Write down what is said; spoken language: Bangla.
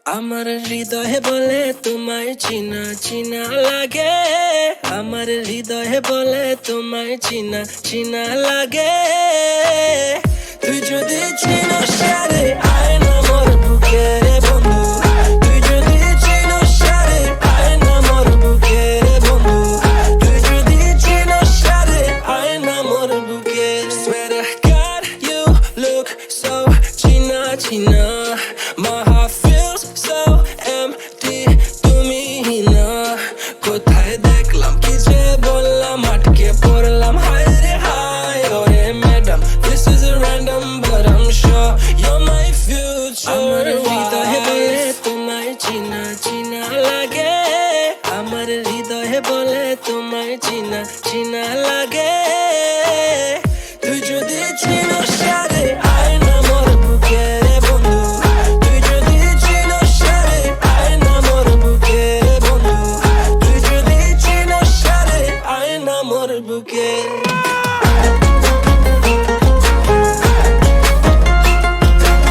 আমার হৃদয়ে বলে তোমায় চিনা চিনা লাগে, আমার হৃদয়ে বলে তোমায় চিনা চিনা লাগে। তুই যদি চিনস সারে আয় না মোর বুকে বন্ধু, তুই যদি চিনস সারে আয় না মোর বুকে বন্ধু, তুই যদি চিনস সারে আয় না মোর বুকে। Swear to God you look so চিনা চিনা, my heart feels so empty তুমি না। কোথায় দেখলাম কি যে বললাম, আটকে পড়লাম হায় রে হায়। ওরে madam this is a random but I'm sure you're my future. আমার হৃদয়ে বলে তোমায় চিনা চিনা লাগে, আমার হৃদয়ে বলে তোমায় চিনা চিনা লাগে। তুই যদি চিনস সারে আয় না মোর বুকে বন্ধু, তুই যদি চিনস সারে আয় না মোর বুকে বন্ধু, তুই যদি চিনস সারে আয় না মোর বুকে।